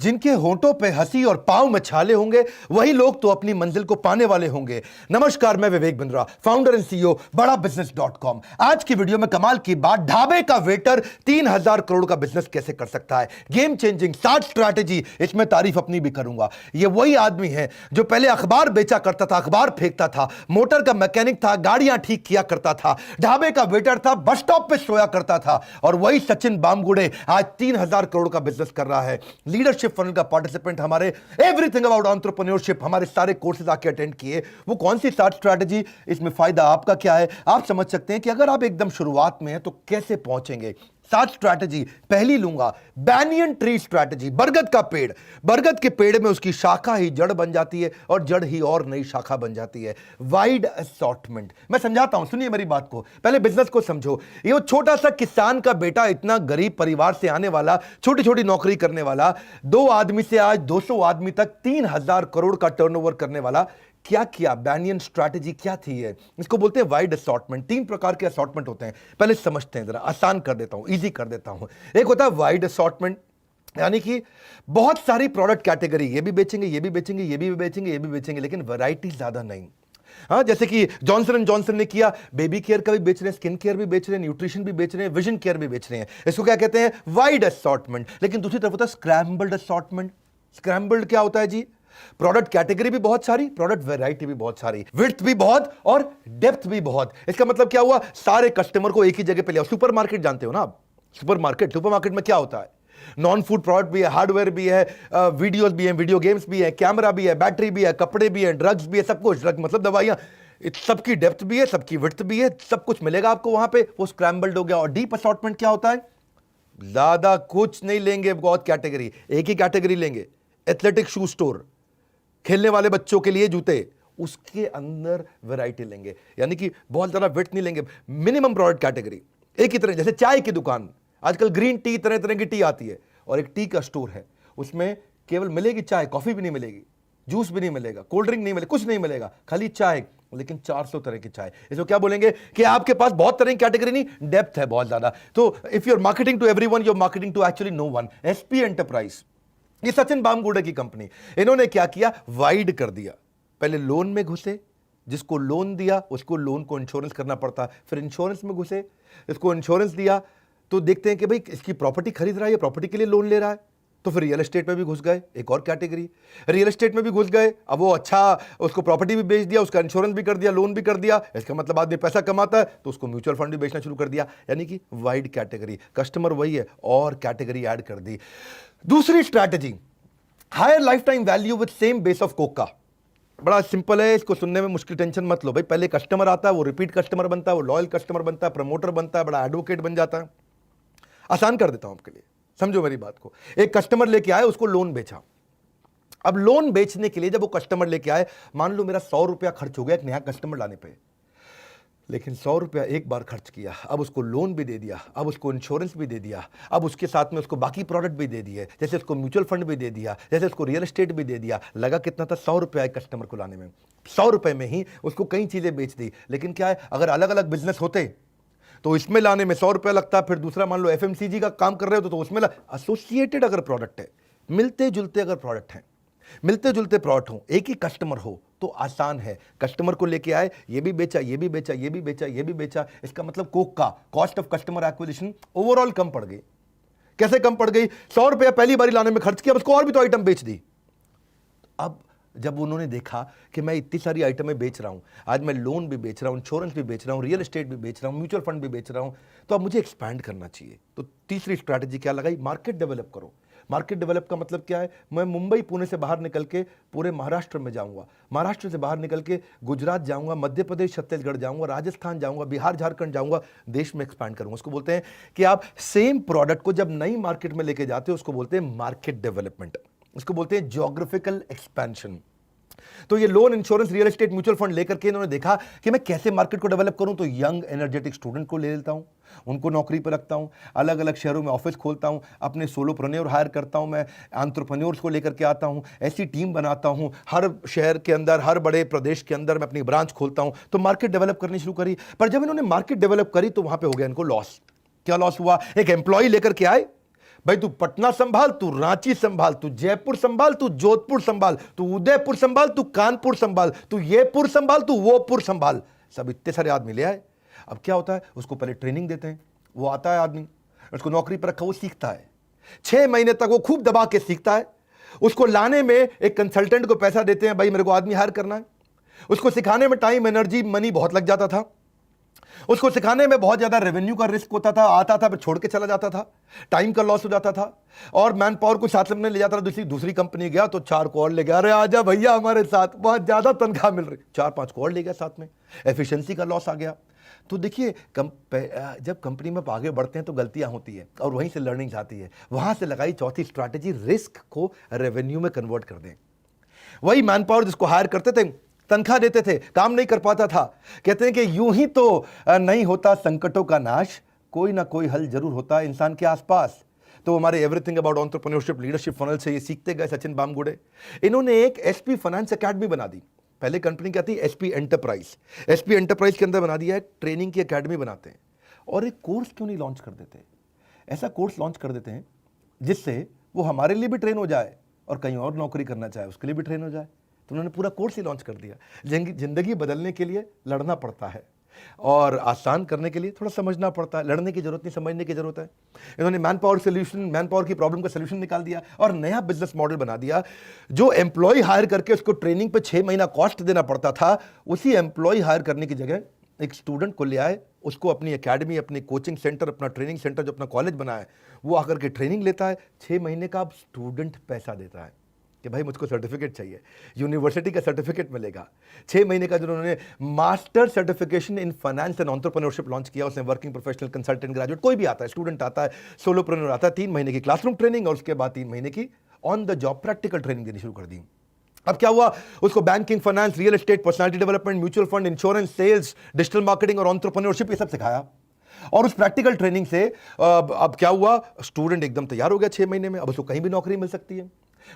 जिनके होंठों पे हंसी और पांव में छाले होंगे वही लोग तो अपनी मंजिल को पाने वाले होंगे। नमस्कार, मैं Vivek Bindra, founder and CEO बड़ा बिजनेस.com। आज की वीडियो में कमाल की बात, ढाबे का वेटर 3,000 करोड़ का बिजनेस कैसे कर सकता है। गेम चेंजिंग 60 स्ट्रैटेजी, इसमें तारीफ अपनी भी करूंगा। ये वही आदमी है जो पहले अखबार बेचा करता था, अखबार फेंकता था, मोटर का मैकेनिक था, गाड़ियां ठीक किया करता था, ढाबे का वेटर था, बस स्टॉप पे सोया करता था, और वही सचिन बामगुड़े आज 3,000 करोड़ का बिजनेस कर रहा है। लीडरशिप फनल का पार्टिसिपेंट, हमारे एवरीथिंग अबाउट एंटरप्रेन्योरशिप, हमारे सारे कोर्सेज आके अटेंड किए। वो कौन सी 60 स्ट्रैटेजी, इसमें फायदा आपका क्या है, आप समझ सकते हैं कि अगर आप एकदम शुरुआत में हैं तो कैसे पहुंचेंगे। 60 स्ट्रैटेजी पहली लूंगा, बैनियन ट्री स्ट्रैटेजी। बरगद का पेड़, बरगद के पेड़ में उसकी शाखा ही जड़ बन जाती है और जड़ ही और नई शाखा बन जाती है। वाइड असॉर्टमेंट, मैं समझाता हूं, सुनिए मेरी बात को, पहले बिजनेस को समझो। ये वो छोटा सा किसान का बेटा, इतना गरीब परिवार से आने वाला, छोटी छोटी नौकरी करने वाला, 2 आदमी से आज 200 आदमी तक 3,000 करोड़ का टर्नओवर करने वाला, क्या किया? बैनियन स्ट्रैटेजी क्या थी? है इसको बोलते हैं वाइड असॉर्टमेंट। 3 प्रकार के असॉर्टमेंट होते हैं, पहले समझते हैं, जरा आसान कर देता हूं, इजी कर देता हूं। एक होता है वाइड असॉर्टमेंट, यानी कि बहुत सारी प्रोडक्ट कैटेगरी, ये भी बेचेंगे, ये भी बेचेंगे, ये भी बेचेंगे, ये भी बेचेंगे, लेकिन वैरायटी ज्यादा नहीं। हाँ, जैसे कि जॉनसन एंड जॉनसन ने किया, बेबी केयर का भी बेच रहे हैं, स्किन केयर भी बेच रहे हैं, न्यूट्रिशन भी बेच रहे हैं, विजन केयर भी बेच रहे हैं। इसको क्या कहते हैं? Wide assortment. लेकिन दूसरी तरफ होता है स्क्रैम्बल्ड असॉर्टमेंट। स्क्रैम्बल्ड क्या होता है जी? प्रोडक्ट कैटेगरी भी बहुत सारी, प्रोडक्ट वैरायटी भी बहुत सारी, विड्थ भी बहुत और डेप्थ भी बहुत। इसका मतलब क्या हुआ? सारे कस्टमर को एक ही जगह पे ले आओ। सुपरमार्केट जानते हो ना आप? सुपरमार्केट में क्या होता है? नॉन फूड प्रोडक्ट भी है, हार्डवेयर भी है, वीडियोस भी है, वीडियो गेम्स भी है, कैमरा भी है, बैटरी भी है, कपड़े भी है, ड्रग्स भी है, सब कुछ। ड्रग मतलब दवाइयां, सबकी डेप्थ भी है, सबकी विड्थ भी है, सब कुछ मिलेगा आपको वहां पे। वो स्क्रैम्बल्ड हो गया। और डीप असॉर्टमेंट क्या होता है? ज्यादा कुछ नहीं लेंगे, बहुत कैटेगरी, एक ही कैटेगरी लेंगे। एथलेटिक शू स्टोर, खेलने वाले बच्चों के लिए जूते, उसके अंदर वैरायटी लेंगे, यानी कि बहुत ज्यादा विड्थ नहीं लेंगे, मिनिमम प्रोडक्ट कैटेगरी एक ही तरह। जैसे चाय की दुकान, आजकल ग्रीन टी, तरह तरह की टी आती है, और एक टी का स्टोर है, उसमें केवल मिलेगी चाय, कॉफी भी नहीं मिलेगी, जूस भी नहीं मिलेगा, कोल्ड ड्रिंक नहीं मिलेगा, कुछ नहीं मिलेगा, खाली चाय, लेकिन 400 तरह की चाय। इसको क्या बोलेंगे कि आपके पास बहुत तरह की कैटेगरी नहीं, डेप्थ है बहुत ज्यादा। तो if you are marketing to everyone, you are marketing to actually no one. SP enterprise, ये सचिन बामगुड़े की कंपनी, इन्होंने क्या किया? वाइड कर दिया। पहले लोन में घुसे, जिसको लोन दिया उसको लोन को इंश्योरेंस करना पड़ता, फिर इंश्योरेंस में घुसे, इसको इंश्योरेंस दिया तो देखते हैं कि भाई इसकी प्रॉपर्टी खरीद रहा है, ये प्रॉपर्टी के लिए लोन ले रहा है, तो फिर रियल एस्टेट में भी घुस गए, एक और कैटेगरी। रियल एस्टेट में भी घुस गए, अब वो अच्छा, उसको प्रॉपर्टी भी बेच दिया, उसका इंश्योरेंस भी कर दिया, लोन भी कर दिया। इसका मतलब आदमी पैसा कमाता है तो उसको म्यूचुअल फंड भी बेचना शुरू कर दिया, यानी कि वाइड कैटेगरी। कस्टमर वही है और कैटेगरी ऐड कर दी। दूसरी strategy, higher life time value with same base of coca. बड़ा सिंपल है, इसको सुनने में मुश्किल, टेंशन मत लो भाई। पहले कस्टमर आता है, वो रिपीट कस्टमर बनता है, वो लॉयल कस्टमर बनता है, प्रमोटर बनता है, बड़ा एडवोकेट बन जाता है। आसान कर देता हूं आपके लिए, समझो मेरी बात को। एक कस्टमर लेके आए, उसको लोन बेचा। अब लोन बेचने के लिए जब वो कस्टमर लेके आए, मान लो मेरा 100 रुपया खर्च हो गया एक नया कस्टमर लाने पे, लेकिन 100 रुपया एक बार खर्च किया, अब उसको लोन भी दे दिया, अब उसको इंश्योरेंस भी दे दिया, अब उसके साथ में उसको बाकी प्रोडक्ट भी दे दिए, जैसे उसको म्यूचुअल फंड भी दे दिया, जैसे उसको रियल एस्टेट भी दे दिया। लगा कितना था? 100 रुपया एक कस्टमर को लाने में। 100 रुपए में ही उसको कई चीजें बेच दी। लेकिन क्या है, अगर अलग अलग बिजनेस होते तो इसमें लाने में 100 रुपया लगता, फिर दूसरा मान लो एफएमसीजी का काम कर रहे हो तो उसमें एसोसिएटेड अगर प्रोडक्ट है, मिलते जुलते अगर प्रोडक्ट है, मिलते जुलते प्रोडक्ट हो, एक ही कस्टमर हो तो आसान है। कस्टमर को लेके आए, ये भी बेचा, ये भी बेचा, ये भी बेचा, ये भी बेचा। इसका मतलब कोक का cost of customer acquisition overall कम पड़ गई। कैसे कम पड़ गई? 100 रुपया पहली बारी लाने में खर्च किया, उसको और भी तो आइटम बेच दी। अब जब उन्होंने देखा कि मैं इतनी सारी आइटमें बेच रहा हूं, आज मैं लोन भी बेच रहा हूं, इंश्योरेंस भी बेच रहा हूं, रियल एस्टेट भी बेच रहा हूं, म्यूचुअल फंड भी बेच रहा हूं, तो अब मुझे एक्सपैंड करना चाहिए। तो तीसरी स्ट्रैटेजी क्या लगाई? मार्केट डेवलप करो। मार्केट डेवलप का मतलब क्या है? मैं मुंबई पुणे से बाहर निकल के पूरे महाराष्ट्र में जाऊंगा, महाराष्ट्र से बाहर निकल के गुजरात जाऊंगा, मध्य प्रदेश छत्तीसगढ़ जाऊंगा, राजस्थान जाऊंगा, बिहार झारखंड जाऊंगा, देश में एक्सपैंड करूंगा। उसको बोलते हैं कि आप सेम प्रोडक्ट को जब नई मार्केट में लेके जाते हो, उसको बोलते हैं मार्केट डेवलपमेंट, उसको बोलते हैं ज्योग्राफिकल एक्सपेंशन। तो ये loan, insurance, real estate, mutual fund लेकर के इन्होंने देखा कि मैं कैसे मार्केट को डेवलप करूं। तो यंग एनर्जेटिक स्टूडेंट को ले लेता हूं, उनको नौकरी पर रखता हूं, अलग अलग शहरों में ऑफिस खोलता हूं, अपने सोलोप्रेन्योर हायर करता हूं, मैं एंटरप्रेन्योर्स को लेकर के आता हूं, ऐसी टीम बनाता हूं, हर शहर के अंदर, हर बड़े प्रदेश के अंदर मैं अपनी ब्रांच खोलता हूं। तो मार्केट डेवलप करनी शुरू करी। पर जब इन्होंने मार्केट डेवलप करी तो वहां पर हो गया इनको लॉस। क्या लॉस हुआ? एक एम्प्लॉय लेकर के आए, भाई तू पटना संभाल, तू रांची संभाल, तू जयपुर संभाल, तू जोधपुर संभाल, तू उदयपुर संभाल, तू कानपुर संभाल, तू ये पुर संभाल, तू वो पुर संभाल। सब इतने सारे आदमी ले आए। अब क्या होता है, उसको पहले ट्रेनिंग देते हैं, वो आता है आदमी, उसको नौकरी पर रखा, वो सीखता है 6 महीने तक, वो खूब दबा के सीखता है। उसको लाने में एक कंसल्टेंट को पैसा देते हैं, भाई मेरे को आदमी हायर करना है। उसको सिखाने में टाइम, एनर्जी, मनी बहुत लग जाता था। उसको सिखाने में बहुत ज्यादा रेवेन्यू का रिस्क होता था, आता था फिर छोड़ के चला जाता था, टाइम का लॉस हो जाता था। और मैन पावर को साथ में ले जाता था। दूसरी कंपनी गया तो 4 को और ले गया, अरे आजा भैया हमारे साथ, बहुत ज्यादा तनख्वाह मिल रही, 4-5 को और ले गया साथ में, एफिशिएंसी का लॉस आ गया। तो देखिए जब कंपनी में आगे बढ़ते हैं तो गलतियां होती है और वहीं से लर्निंग आती है। वहां से लगाई चौथी स्ट्रैटेजी, रिस्क को रेवेन्यू में कन्वर्ट कर दें। वही मैन पावर जिसको हायर करते थे, तनख्वाह देते थे, काम नहीं कर पाता था, कहते हैं कि यूं ही तो नहीं होता संकटों का नाश, कोई ना कोई हल जरूर होता है इंसान के आसपास। तो हमारे everything about entrepreneurship leadership funnel से ये सीखते गए सचिन बामगुड़े। इन्होंने एक एसपी फाइनेंस एकेडमी बना दी। पहले कंपनी क्या थी, एसपी एंटरप्राइज। एसपी एंटरप्राइज के अंदर बना दिया है, ट्रेनिंग की एकेडमी बनाते हैं। और एक कोर्स क्यों नहीं लॉन्च कर देते, ऐसा कोर्स लॉन्च कर देते हैं जिससे वो हमारे लिए भी ट्रेन हो जाए और कहीं और नौकरी करना चाहे उसके लिए भी ट्रेन हो जाए। तो उन्होंने पूरा कोर्स ही लॉन्च कर दिया। जिंदगी बदलने के लिए लड़ना पड़ता है और आसान करने के लिए थोड़ा समझना पड़ता है। लड़ने की जरूरत नहीं, समझने की जरूरत है। इन्होंने मैन पावर की प्रॉब्लम का सोल्यूशन निकाल दिया और नया बिजनेस मॉडल बना दिया। जो एम्प्लॉय हायर करके उसको ट्रेनिंग पे 6 महीना कॉस्ट देना पड़ता था, उसी एम्प्लॉय हायर करने की जगह एक स्टूडेंट को ले आए, उसको अपनी एकेडमी, अपनी कोचिंग सेंटर, अपना ट्रेनिंग सेंटर जो अपना कॉलेज बना है, वो आकर के ट्रेनिंग लेता है। 6 महीने का अब स्टूडेंट पैसा देता है कि भाई मुझको सर्टिफिकेट चाहिए, यूनिवर्सिटी का सर्टिफिकेट मिलेगा। 6 महीने का जो उन्होंने master certification in finance and entrepreneurship launch किया, उसमें वर्किंग प्रोफेशनल, कंसल्टेंट, ग्रेजुएट कोई भी आता है, स्टूडेंट आता है, सोलोप्रेन्योर आता है, 3 महीने की क्लासरूम ट्रेनिंग और उसके बाद 3 महीने की on the job practical training देनी शुरू कर दी। अब क्या हुआ, उसको banking, finance, real estate, personality development, mutual fund, insurance, sales, digital marketing और एंटरप्रेन्योरशिप ये सब सिखाया। और उस प्रैक्टिकल ट्रेनिंग से अब क्या हुआ, स्टूडेंट एकदम तैयार हो गया 6 महीने में। अब उसको कहीं भी नौकरी मिल सकती है,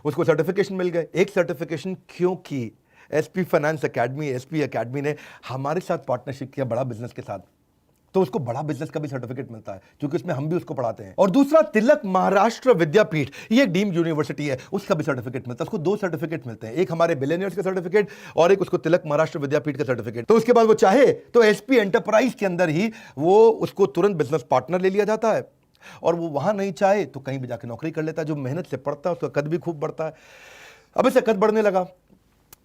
उसको सर्टिफिकेशन मिल गए। एक सर्टिफिकेशन क्योंकि SP finance academy, SP academy ने हमारे साथ पार्टनरशिप किया बड़ा बिजनेस के साथ, तो उसको बड़ा बिजनेस का भी सर्टिफिकेट मिलता है क्योंकि उसमें हम भी उसको पढ़ाते हैं। और दूसरा, तिलक महाराष्ट्र विद्यापीठ, ये एक डीम्ड यूनिवर्सिटी है, उसका भी सर्टिफिकेट मिलता है। उसको 2 सर्टिफिकेट मिलते हैं, एक हमारे बिलियनियर्स का सर्टिफिकेट और एक उसको तिलक महाराष्ट्र विद्यापीठ का सर्टिफिकेट। तो उसके बाद वो चाहे तो एसपी एंटरप्राइज के अंदर ही वो उसको तुरंत बिजनेस पार्टनर ले लिया जाता है। और वो वहां नहीं चाहे तो कहीं भी जाके नौकरी कर लेता है। जो मेहनत से पढ़ता है उसका कद भी खूब बढ़ता है। अब इसे कद बढ़ने लगा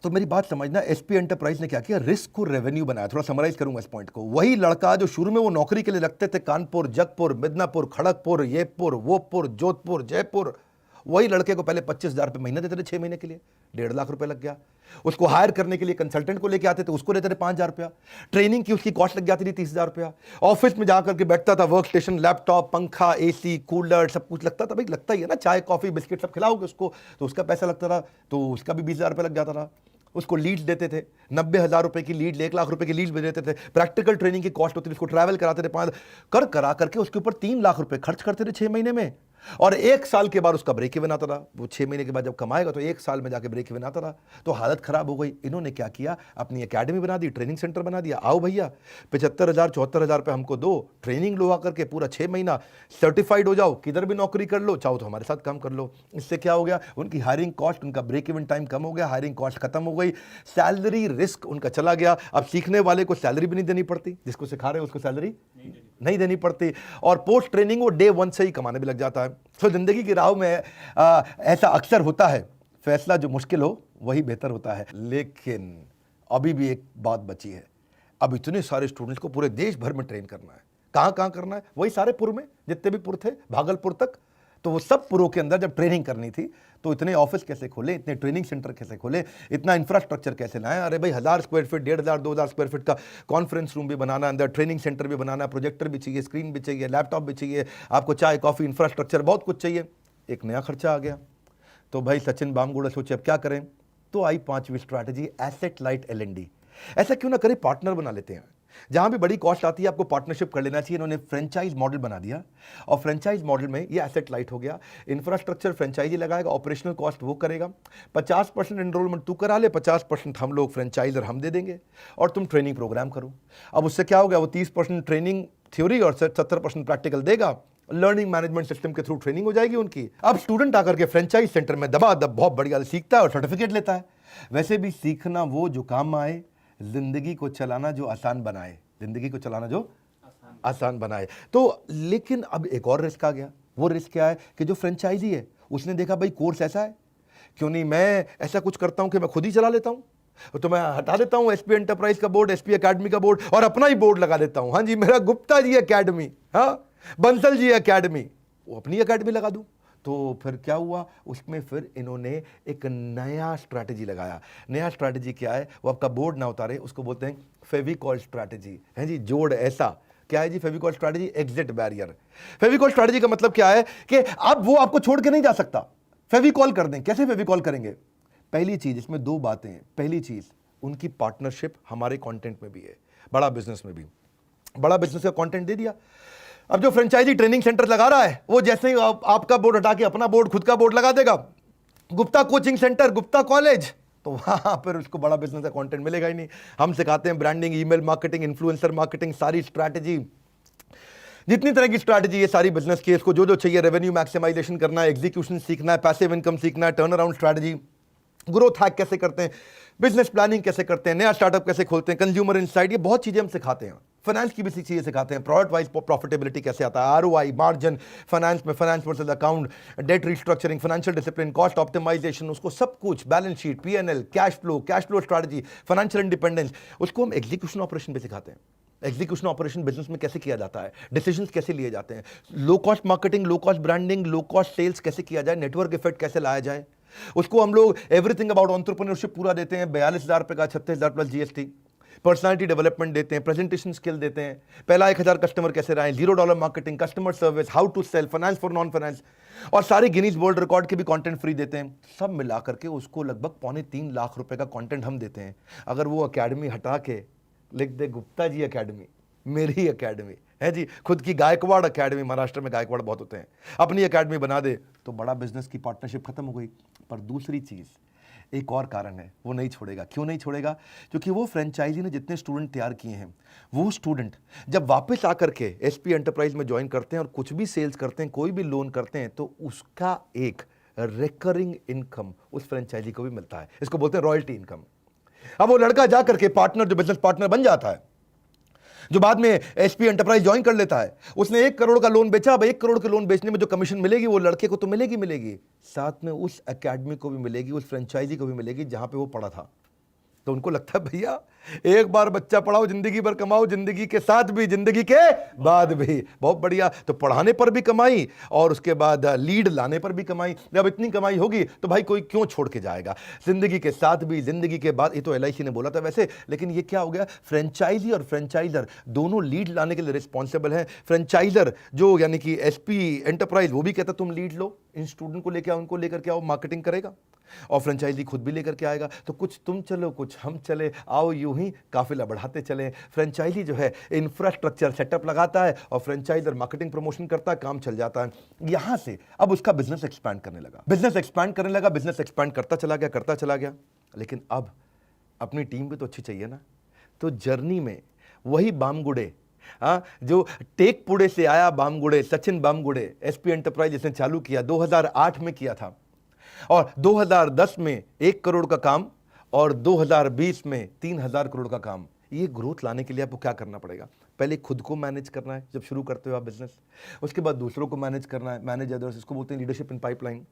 तो मेरी बात समझना, एसपी एंटरप्राइज ने क्या किया, रिस्क को रेवेन्यू बनाया। थोड़ा समराइज करूंगा इस पॉइंट को। वही लड़का जो शुरू में वो नौकरी के लिए लगते थे कानपुर, जगपुर, मिदनापुर, खड़गपुर, ये पुर, वो पुर, जोधपुर, जयपुर, वही लड़के को पहले 25,000 रुपये महीना देते थे 6 महीने के लिए, 1.5 लाख रुपए लग गया। उसको हायर करने के लिए कंसल्टेंट को लेके आते थे, उसको देते थे 5,000 रुपया। ट्रेनिंग की उसकी कॉस्ट लग जाती थी 30,000 रुपया। ऑफिस में जाकर के बैठता था, वर्क स्टेशन, लैपटॉप, पंखा, एसी, कूलर, सब कुछ लगता था। भाई लगता ही है ना, चाय कॉफी बिस्किट सब खिलाओगे उसको तो उसका पैसा लगता था, तो उसका भी 20,000 रुपये लग जाता था। उसको लीड देते थे, 90,000 रुपए की लीड, 1 लाख रुपए की लीड भी देते थे। प्रैक्टिकल ट्रेनिंग की कॉस्ट होती थी, उसको ट्रैवल कराते थे, 5 करा करके उसके ऊपर 3 लाख रुपए खर्च करते थे 6 महीने में। और 1 साल के बाद उसका ब्रेक इवन आता था। वो 6 महीने के बाद जब कमाएगा तो 1 साल में जाके ब्रेक इवन आता था। तो हालत खराब हो गई। इन्होंने क्या किया, अपनी एकेडमी बना दी, ट्रेनिंग सेंटर बना दिया। आओ भैया 75,000 74,000 रुपये हमको दो, ट्रेनिंग लो आकर के, पूरा 6 महीना सर्टिफाइड हो जाओ, किधर भी नौकरी कर लो, चाहो तो हमारे साथ काम कर लो। इससे क्या हो गया, उनकी हायरिंग कॉस्ट, उनका ब्रेक इवन टाइम कम हो गया, हायरिंग कॉस्ट खत्म हो गई, सैलरी रिस्क उनका चला गया। अब सीखने वाले को सैलरी भी नहीं देनी पड़ती, जिसको सिखा रहे हैं उसको सैलरी नहीं देनी पड़ती। और पोस्ट ट्रेनिंग वो डे 1 से ही कमाने भी लग जाता है। तो जिंदगी की राह में ऐसा अक्सर होता है, फैसला जो मुश्किल हो वही बेहतर होता है। लेकिन अभी भी एक बात बची है, अब इतने सारे स्टूडेंट्स को पूरे देश भर में ट्रेन करना है। कहाँ करना है, वही सारे पुर में, जितने भी पुर थे भागलपुर तक। तो वो सब पुरों के अंदर जब ट्रेनिंग करनी थी तो इतने ऑफिस कैसे खोले, इतने ट्रेनिंग सेंटर कैसे खोले, इतना इंफ्रास्ट्रक्चर कैसे लाएं। अरे भाई 1,000 स्क्वायर फीट, 1,500 2,000 स्क्वायर फीट का कॉन्फ्रेंस रूम भी बनाना, अंदर ट्रेनिंग सेंटर भी बनाना, प्रोजेक्टर भी चाहिए, स्क्रीन भी चाहिए, लैपटॉप भी चाहिए, आपको चाय कॉफ़ी इंफ्रास्ट्रक्चर बहुत कुछ चाहिए। एक नया खर्चा आ गया। तो भाई सचिन बामगुड़े सोचे अब क्या करें। तो आई 5वीं स्ट्रैटेजी, एसेट लाइट L&D। ऐसा क्यों ना करें, पार्टनर बना लेते हैं। जहां भी बड़ी कॉस्ट आती है आपको पार्टनरशिप कर लेना चाहिए। इन्होंने फ्रेंचाइज मॉडल बना दिया और फ्रेंचाइज मॉडल में ये एसेट लाइट हो गया। इंफ्रास्ट्रक्चर फ्रेंचाइजी लगाएगा, ऑपरेशनल कॉस्ट वो करेगा, 50% एनरोलमेंट तू करा ले, 50% हम लोग फ्रेंचाइजर हम दे देंगे और तुम ट्रेनिंग प्रोग्राम करो। अब उससे क्या हो गया, वो 30% ट्रेनिंग थ्योरी और 70% प्रैक्टिकल देगा लर्निंग मैनेजमेंट सिस्टम के थ्रू ट्रेनिंग हो जाएगी उनकी। अब स्टूडेंट आकर के फ्रेंचाइज सेंटर में दबा दब बहुत बढ़िया सीखता है और सर्टिफिकेट लेता है। वैसे भी सीखना वो जो काम आए, जिंदगी को चलाना जो आसान बनाए, जिंदगी को चलाना जो आसान बनाए। तो लेकिन अब एक और रिस्क आ गया। वो रिस्क क्या है कि जो फ्रेंचाइजी है उसने देखा भाई कोर्स ऐसा है, क्यों नहीं मैं ऐसा कुछ करता हूं कि मैं खुद ही चला लेता हूं। तो मैं हटा देता हूं एसपी एंटरप्राइज का बोर्ड, एसपी एकेडमी का बोर्ड और अपना ही बोर्ड लगा देता हूं। हाँ जी, मेरा गुप्ता जी एकेडमी, हाँ बंसल जी एकेडमी, वो अपनी एकेडमी लगा दूं। तो फिर क्या हुआ उसमें, फिर इन्होंने एक नया स्ट्रैटेजी लगाया। नया स्ट्रैटेजी क्या है, वो आपका बोर्ड ना उतारे, उसको बोलते हैं फेविकॉल स्ट्रैटेजी। है जी, जोड़ ऐसा क्या है जी Fevicol strategy? Exit barrier. Fevicol strategy का मतलब क्या है कि अब वो आपको छोड़ के नहीं जा सकता, फेविकॉल कर दें। कैसे फेविकॉल करेंगे? पहली चीज, इसमें दो बातें हैं। पहली चीज, उनकी पार्टनरशिप हमारे कंटेंट में भी है, बड़ा बिजनेस में भी। बड़ा बिजनेस का कंटेंट दे दिया। अब जो फ्रेंचाइजी ट्रेनिंग सेंटर लगा रहा है वो जैसे ही आपका बोर्ड हटा के अपना बोर्ड, खुद का बोर्ड लगा देगा, Gupta coaching centre, Gupta college, तो वहां पर उसको बड़ा बिजनेस का कंटेंट मिलेगा ही नहीं। हम सिखाते हैं branding, email marketing, influencer marketing, सारी स्ट्रैटेजी, जितनी तरह की स्ट्रैटेजी है सारी बिजनेस की, इसको जो जो चाहिए, रेवेन्यू मैक्सिमाइजेशन करना है, एग्जीक्यूशन सीखना है, पैसिव इनकम सीखना है, turn around strategy, growth hack कैसे करते हैं, बिजनेस प्लानिंग कैसे करते हैं, नया स्टार्टअप कैसे खोलते हैं, कंज्यूमर इनसाइट, ये बहुत चीजें हम सिखाते हैं। फाइनेंस की भी चीजें सिखाते हैं, प्रोडक्ट वाइज प्रॉफिटेबिलिटी कैसे आता है, आरओआई, मार्जिन, फाइनेंस में finance versus account, debt restructuring, financial discipline, cost optimization, उसको सब कुछ, balance sheet, PNL, cash flow strategy, financial independence, उसको हम एग्जीक्यूशन ऑपरेशन पे सिखाते हैं। एग्जीक्यूशन ऑपरेशन बिजनेस में कैसे किया जाता है, डिसीजंस कैसे लिए जाते हैं, low cost marketing, low cost branding, low cost sales कैसे किया जाए, नेटवर्क इफेक्ट कैसे लाया जाए, उसको हम लोग एवरीथिंग अबाउट एंटरप्रेन्योरशिप पूरा देते हैं। 42,000 रुपए का, 36,000 प्लस जीएसटी। पर्सनालिटी डेवलपमेंट देते हैं, प्रेजेंटेशन स्किल देते हैं, पहला 1,000 कस्टमर कैसे रहे, $0 marketing, customer service, how to sell, finance for non finance, और सारे गिनीज वर्ल्ड रिकॉर्ड के भी कंटेंट फ्री देते हैं। सब मिलाकर के उसको लगभग 2.25 लाख रुपए का कंटेंट हम देते हैं। अगर वो एकेडमी हटा के लिख दे गुप्ता जी एकेडमी, मेरी एकेडमी है जी, खुद की गायकवाड़ एकेडमी, महाराष्ट्र में गायकवाड़ बहुत होते हैं, अपनी एकेडमी बना दे, तो बड़ा बिजनेस की पार्टनरशिप खत्म हो गई। पर दूसरी चीज, एक और कारण है, वो नहीं छोड़ेगा। क्यों नहीं छोड़ेगा? क्योंकि वो फ्रेंचाइजी ने जितने स्टूडेंट तैयार किए हैं, वो स्टूडेंट जब वापस आकर के एसपी एंटरप्राइज में ज्वाइन करते हैं और कुछ भी सेल्स करते हैं, कोई भी लोन करते हैं, तो उसका एक रिकरिंग इनकम उस फ्रेंचाइजी को भी मिलता है। इसको बोलते हैं रॉयल्टी इनकम। अब वो लड़का जाकर के पार्टनर, जो बिजनेस पार्टनर बन जाता है, जो बाद में एसपी एंटरप्राइज ज्वाइन कर लेता है, उसने 1 करोड़ का लोन बेचा। अब 1 करोड़ के लोन बेचने में जो कमीशन मिलेगी वो लड़के को तो मिलेगी, साथ में उस एकेडमी को भी मिलेगी, उस फ्रेंचाइजी को भी मिलेगी जहां पे वो पढ़ा था। तो उनको लगता है भैया एक बार बच्चा पढ़ाओ, जिंदगी भर कमाओ, जिंदगी के साथ भी, जिंदगी के बाद भी। बहुत बढ़िया। तो पढ़ाने पर भी कमाई और उसके बाद लीड लाने पर भी कमाई। जब इतनी कमाई होगी तो भाई कोई क्यों छोड़ के जाएगा, जिंदगी के साथ भी, जिंदगी के बाद। ये तो एलआईसी ने बोला था वैसे, लेकिन ये क्या हो गया, फ्रेंचाइजी और फ्रेंचाइजर दोनों लीड लाने के लिए रिस्पॉन्सिबल है। फ्रेंचाइजर जो यानी कि एसपी एंटरप्राइज, वो भी कहता तुम लीड लो, इन स्टूडेंट को लेकर आओ, उनको लेकर के आओ, मार्केटिंग करेगा, और फ्रेंचाइजी खुद भी लेकर के आएगा। तो कुछ तुम चलो, कुछ हम चले, आओ यूं ही काफिला बढ़ाते चले। फ्रेंचाइजी जो है इंफ्रास्ट्रक्चर सेटअप लगाता है और फ्रेंचाइजर मार्केटिंग प्रमोशन करता है, काम चल जाता है। यहां से अब उसका बिजनेस एक्सपैंड करने लगा, बिजनेस एक्सपैंड करता चला गया। लेकिन अब अपनी टीम भी तो अच्छी चाहिए ना। तो जर्नी में वही बामगुड़े, जो टेकपुड़े से आया बामगुड़े, सचिन बामगुड़े, एसपी एंटरप्राइज जिसने चालू किया 2008 में किया था, और 2010 में 1 करोड़ का काम, और 2020 में 3,000 करोड़ का काम। ये ग्रोथ लाने के लिए आपको क्या करना पड़ेगा? पहले खुद को मैनेज करना है जब शुरू करते हो आप बिजनेस, उसके बाद दूसरों को मैनेज करना है, मैनेज अदर्स, इसको बोलते हैं लीडरशिप इन पाइपलाइन।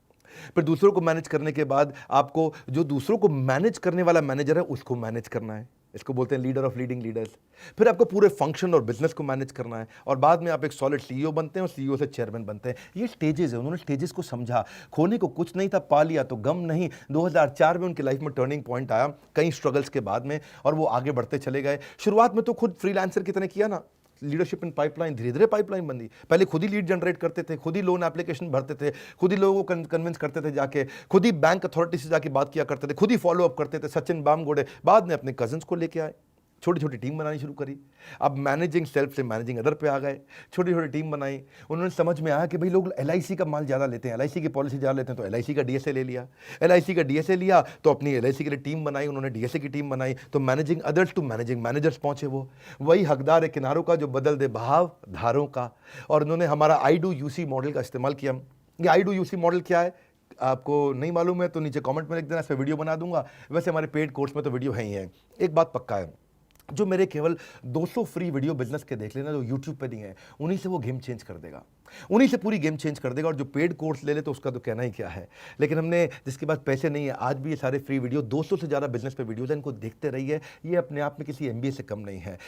फिर दूसरों को मैनेज करने के बाद आपको जो दूसरों को मैनेज करने वाला मैनेजर है उसको मैनेज करना है, इसको बोलते हैं लीडर ऑफ लीडिंग लीडर्स। फिर आपको पूरे फंक्शन और बिजनेस को मैनेज करना है, और बाद में आप एक सॉलिड सीईओ बनते हैं और सीईओ से चेयरमैन बनते हैं। ये स्टेजेस है, उन्होंने स्टेजेस को समझा। खोने को कुछ नहीं था, पा लिया तो गम नहीं। 2004 में उनकी लाइफ में टर्निंग पॉइंट आया, कई स्ट्रगल्स के बाद में, और वो आगे बढ़ते चले गए। शुरुआत में तो खुद फ्रीलांसर की तरह किया ना, लीडरशिप इन पाइपलाइन, धीरे धीरे पाइपलाइन बनी। पहले खुद ही लीड जनरेट करते थे, खुद ही लोन एप्लीकेशन भरते थे, खुद ही लोगों को कन्विंस करते थे जाके, खुद ही बैंक अथॉरिटी से जाके बात किया करते थे, खुद ही फॉलो अप करते थे। सचिन बामगुड़े बाद में अपने कजिन्स को लेके आए, छोटी छोटी टीम बनानी शुरू करी। अब मैनेजिंग सेल्फ से मैनेजिंग अदर पे आ गए, छोटी छोटी टीम बनाई। उन्होंने समझ में आया कि भाई लोग LIC का माल ज़्यादा लेते हैं, LIC की पॉलिसी ज़्यादा लेते हैं, तो LIC का DSA ले लिया। LIC का DSA लिया तो अपनी LIC के लिए टीम बनाई, उन्होंने DSA की टीम बनाई, तो managing others to managing managers पहुंचे। वो वही हकदार है किनारों का जो बदल दे बहाव धारों का। और उन्होंने हमारा I2UC मॉडल का इस्तेमाल किया। ये I2UC मॉडल क्या है आपको नहीं मालूम है तो नीचे कमेंट में लिख देना, इस पर वीडियो बना दूंगा। वैसे हमारे पेड कोर्स में तो वीडियो है ही है। एक बात पक्का है, जो मेरे केवल 200 फ्री वीडियो बिजनेस के देख लेना जो यूट्यूब पे नहीं है, उन्हीं से वो गेम चेंज कर देगा, उन्हीं से पूरी गेम चेंज कर देगा। और जो पेड कोर्स ले ले तो उसका तो कहना ही क्या है। लेकिन हमने जिसके पास पैसे नहीं है, आज भी ये सारे फ्री वीडियो 200 से ज़्यादा बिजनेस पे वीडियोज हैं, इनको देखते रहिए। ये अपने आप में किसी MBA से कम नहीं है।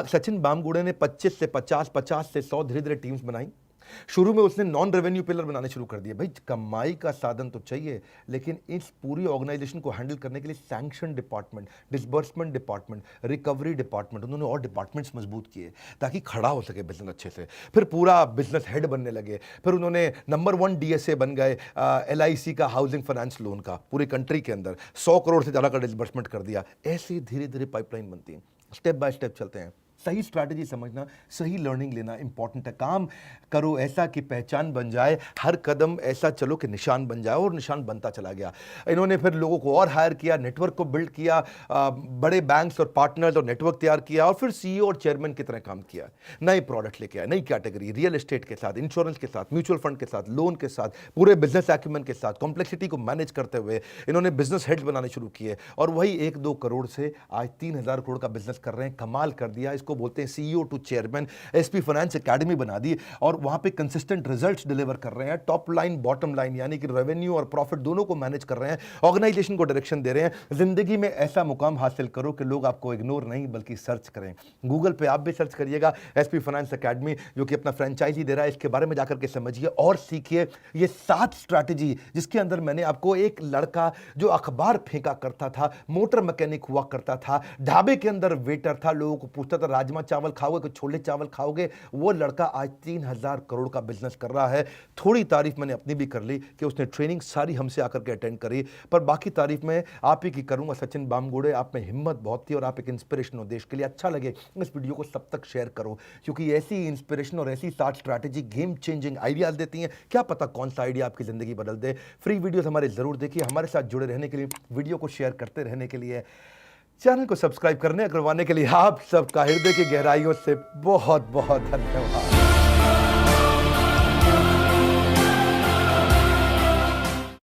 सचिन बामगुड़े ने 25 से 50, 50 से 100 धीरे धीरे टीम्स बनाई। शुरू में उसने नॉन रेवेन्यू पिलर बनाने शुरू कर दिए। भाई कमाई का साधन तो चाहिए, लेकिन इस पूरी ऑर्गेनाइजेशन को हैंडल करने के लिए sanction department, disbursement department, recovery department, उन्होंने और डिपार्टमेंट्स मजबूत किए ताकि खड़ा हो सके बिजनेस अच्छे से। फिर पूरा बिजनेस हेड बनने लगे। फिर उन्होंने नंबर 1 DSA बन गए LIC का, हाउसिंग फाइनेंस लोन का, पूरी कंट्री के अंदर 100 करोड़ से ज़्यादा का डिसबर्समेंट कर दिया। ऐसे धीरे धीरे पाइपलाइन बनती है, स्टेप बाय स्टेप चलते हैं। सही स्ट्रैटेजी समझना, सही लर्निंग लेना इंपॉर्टेंट है। काम करो ऐसा कि पहचान बन जाए, हर कदम ऐसा चलो कि निशान बन जाए, और निशान बनता चला गया। इन्होंने फिर लोगों को और हायर किया, नेटवर्क को बिल्ड किया, बड़े बैंक्स और पार्टनर्स और नेटवर्क तैयार किया, और फिर CEO और चेयरमैन की तरह काम किया। नए प्रोडक्ट लेके आए, नई कैटेगरी, रियल एस्टेट के साथ, इंश्योरेंस के साथ, म्यूचुअल फंड के साथ, लोन के साथ, पूरे बिजनेस एक्यूमेंट के साथ, कॉम्प्लेक्सिटी को मैनेज करते हुए इन्होंने बिजनेस हेड्स बनाने शुरू किए। और वही 1-2 करोड़ से आज 3000 करोड़ का बिजनेस कर रहे हैं। कमाल कर दिया। इसको बोलते हैं CEO to chairman. SP finance academy बना दी और वहां पे कंसिस्टेंट रिजल्ट्स डिलीवर कर रहे हैं। टॉप लाइन बॉटम लाइन यानी कि रेवेन्यू और प्रॉफिट दोनों को मैनेज कर रहे हैं। ऑर्गेनाइजेशन को डायरेक्शन दे रहे हैं। जिंदगी में ऐसा मुकाम हासिल करो कि लोग आपको इग्नोर नहीं बल्कि सर्च करें। गूगल पे आप भी सर्च करिएगा SP फाइनेंस एकेडमी, जो कि अपना फ्रेंचाइजी दे रहा है। इसके बारे में जाकर के समझिए और सीखिए। ये 7 स्ट्रैटेजी जिसके अंदर मैंने आपको, एक लड़का जो अखबार फेंका करता था, मोटर मैकेनिक हुआ करता था, ढाबे के अंदर वेटर था, लोगों को पूछता था राजमा चावल खाओगे कि छोले चावल खाओगे, वो लड़का आज 3000 करोड़ का बिजनेस कर रहा है। थोड़ी तारीफ मैंने अपनी भी कर ली कि उसने ट्रेनिंग सारी हमसे आकर के अटेंड करी, पर बाकी तारीफ मैं आप ही की करूंगा। सचिन बामगुड़े, आप में हिम्मत बहुत थी और आप एक इंस्पिरेशन हो देश के लिए। अच्छा लगे इस वीडियो को सब तक शेयर करो, क्योंकि ऐसी इंस्पिरेशन और ऐसी 7 स्ट्रैटेजी गेम चेंजिंग आइडियाज देती हैं। क्या पता कौन सा आइडिया आपकी जिंदगी बदल दे। फ्री वीडियोस हमारे जरूर देखिए। हमारे साथ जुड़े रहने के लिए, वीडियो को शेयर करते रहने के लिए, चैनल को सब्सक्राइब करवाने के लिए आप सबका हृदय की गहराइयों से बहुत बहुत धन्यवाद।